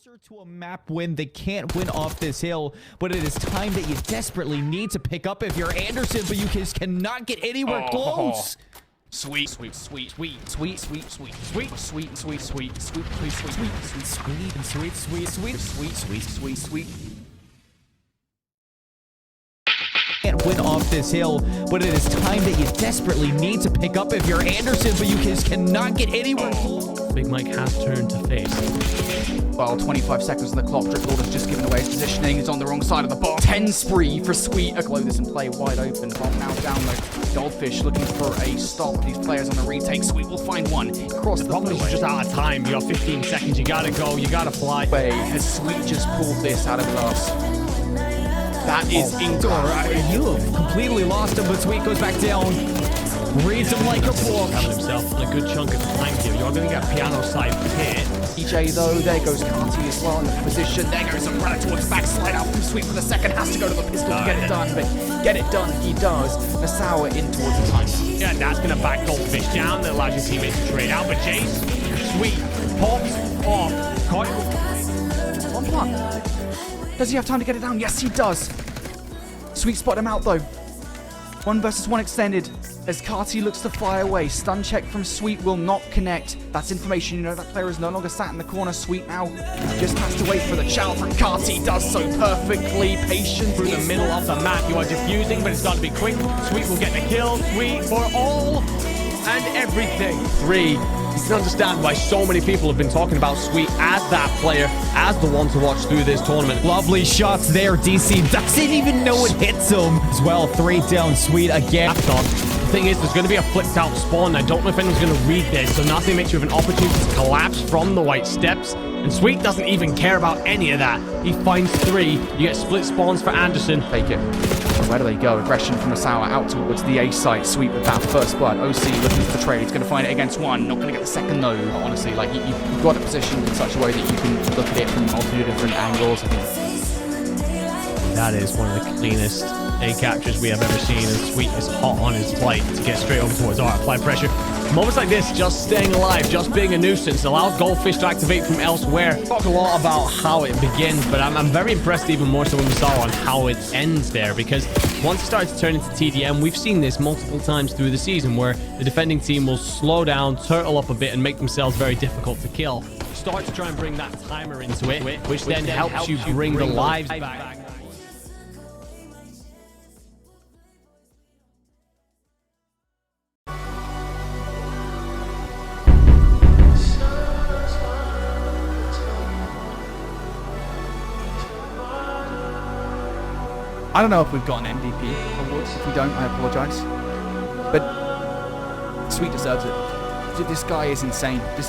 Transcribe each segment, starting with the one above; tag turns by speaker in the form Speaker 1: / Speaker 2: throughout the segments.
Speaker 1: closer to a map win. They can't win off this hill, but it is time that you desperately need to pick up if you're Anderson, but you just cannot get anywhere close.
Speaker 2: Sweet, sweet, sweet, sweet, sweet, sweet, sweet, sweet, sweet, sweet, sweet, sweet, sweet, sweet, sweet, sweet, sweet, sweet, sweet, sweet.
Speaker 1: Can't win off this hill, but it is time that you desperately need to pick up if you're Anderson, but you just cannot get anywhere close.
Speaker 3: Big Mike has turned to face.
Speaker 2: Well, 25 seconds on the clock. Driplord has just given away his positioning. He's on the wrong side of the box. 10 spree for Sweet. Glow this and play wide open. Bomb now down though. Goldfish looking for a stop. These players on the retake. Sweet will find one. Cross the
Speaker 3: Problem is just out of time. You got 15 seconds. You gotta go. You gotta fly.
Speaker 2: Has Sweet just pulled this out of glass? That is incredible.
Speaker 1: You have completely lost him, but Sweet goes back down. Reads him like a book.
Speaker 3: Having himself a good chunk of time here. You're going to get piano side hit.
Speaker 2: EJ though, there goes Carty as well in the position. There goes Umbrella towards the back, slide out from Sweet for the second. Has to go to the pistol to get it done, but get it done he does. Nassau in towards the time.
Speaker 3: Yeah, that's going to back Goldfish down. That allows your teammates to trade out, but Jace, Sweet, pops off. Caught.
Speaker 2: One punt. Does he have time to get it down? Yes, he does. Sweet spot him out though. 1 versus 1 extended. As Carty looks to fly away, stun check from Sweet will not connect. That's information, you know that player is no longer sat in the corner. Sweet now just has to wait for the chow from Carty. Does so perfectly, patient
Speaker 3: through the middle of the map. You are diffusing, but it's got to be quick. Sweet will get the kill. Sweet for all and everything. 3. You can understand why so many people have been talking about Sweet as that player, as the one to watch through this tournament.
Speaker 1: Lovely shots there. DC doesn't even know it hits him. As well, 3 down. Sweet again.
Speaker 3: The thing is, there's going to be a flipped out spawn. I don't know if anyone's going to read this, so nothing makes you have an opportunity to collapse from the white steps. And Sweet doesn't even care about any of that. He finds 3. You get split spawns for Anderson.
Speaker 2: Take it. Where do they go? Aggression from Nassau out towards the A site. Sweet with that first blood. OC looking for the trade. He's going to find it against 1. Not going to get the second though. Honestly, like you've got it positioned in such a way that you can look at it from multiple different angles. I think
Speaker 3: that is one of the cleanest A captures we have ever seen, and Sweet is hot on his flight to get straight over towards our apply pressure. Moments like this, just staying alive, just being a nuisance, allows Goldfish to activate from elsewhere. Talk a lot about how it begins, but I'm very impressed even more so when we saw on how it ends there, because once it starts to turn into TDM, we've seen this multiple times through the season where the defending team will slow down, turtle up a bit, and make themselves very difficult to kill. Start to try and bring that timer into it, which then helps you bring the lives back.
Speaker 2: I don't know if we've got an MVP award. If we don't, I apologize. But Sweet deserves it. This guy is insane. This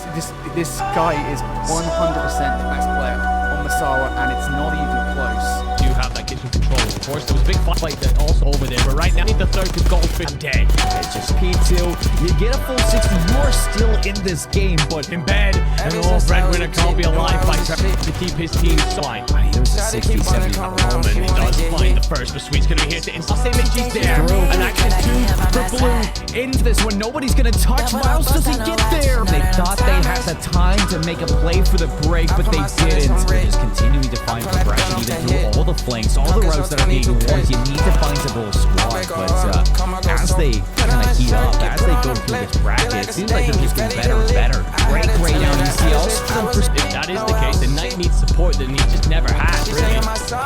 Speaker 2: guy is 100% the best player on Masawa, and it's not even close.
Speaker 3: You have that kitchen control. Of course, there was a big fight that also over there, but right now, I need the third because Goldfish. I'm dead.
Speaker 1: It's just P2. You get a full 60. You are still in this game, but
Speaker 3: in bed, and the old breadwinner can't be alive by trying to keep his team flying.
Speaker 1: There's a 60-70
Speaker 3: moment. He does find the first, but Sweet's gonna be here to install. He's there. And access to Blue
Speaker 1: into this one. Nobody's gonna touch. Miles doesn't get there. They thought they had the time to make a play for the break, but they didn't. They're just continuing to find progression even through all the flanks, all the routes that are being warned. You need to find the whole squad, but as they kind of heat up, as they go through this bracket, it seems like they're just getting better and better. Great now, UCL.
Speaker 3: If that is the case, the Knight needs support that he just never had, really.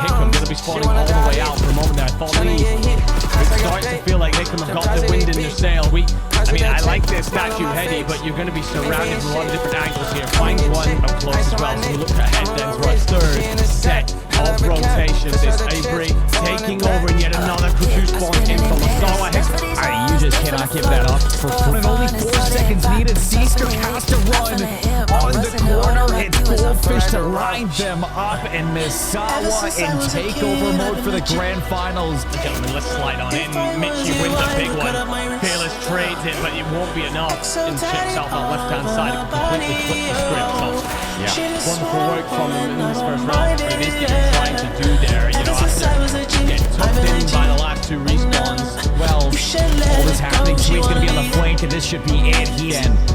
Speaker 3: Hickam gonna be spawning all the way out for a moment there. I thought it's starting to feel like Hickam have got the wind in their sail. I mean, I like their statue heady, but you're going to be surrounded from a lot of different angles here. Find one up close as well, so we look ahead then to our third set of rotations. It's Avery taking over and yet another crew spawn in from Masawa.
Speaker 1: You just cannot give that up for free. Only 4 seconds needed. Seaster has to run on the corner. It's Goldfish to line them up, and Misawa in takeover mode for the grand finals.
Speaker 3: Gentlemen, let's slide on in. Mitchie wins a big one. Fearless trades it, but it won't be enough. And checks out that left-hand side. It can completely flip the script. So, yeah, wonderful work from him in this first round. But it is what he's trying to do there. You know, after getting tucked in by the last 2 respawns.
Speaker 1: Well, All this happening, Sweet's gonna be on the flank, and this should be it.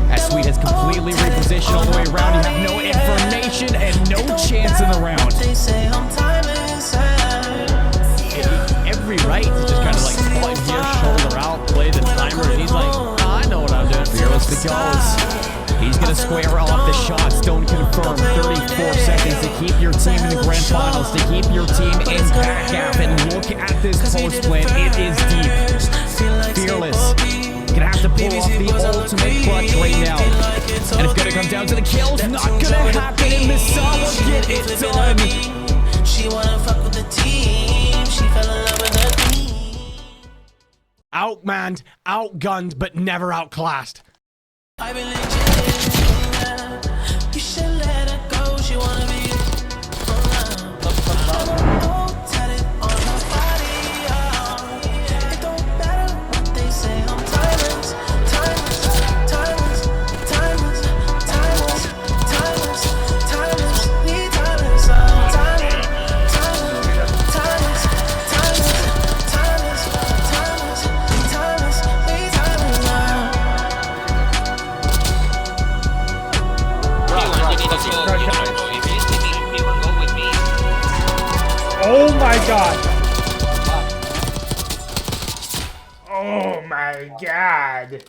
Speaker 1: As Sweet has completely repositioned all the way around. You have no information and no chance in the round.
Speaker 3: Every right to just kind of like pull it here, shoulder out, play the timer, and he's like, I know what I'm doing.
Speaker 1: Fearless it goes. He's gonna square off the shots. Don't confirm. 34 seconds to keep your team in the grand finals, to keep your team in pack half. And look at this post plan. It is deep. Fearless gonna have to pull off the ultimate clutch right now. And it's gonna come down to the kills. Not gonna happen. And Misawa get it done.
Speaker 4: She wanna fuck with the team. She fell in love with the team.
Speaker 3: Outmanned, outgunned, but never outclassed.
Speaker 4: I been legit. You should let her go. She wanna be oh, tatted on her body. Oh. It don't matter what they say. I'm timeless, timeless, timeless, timeless, timeless, timeless, timeless. We timeless. I'm timeless, timeless, timeless, timeless, timeless, timeless, timeless. We timeless now.
Speaker 5: Oh my god. Oh my god.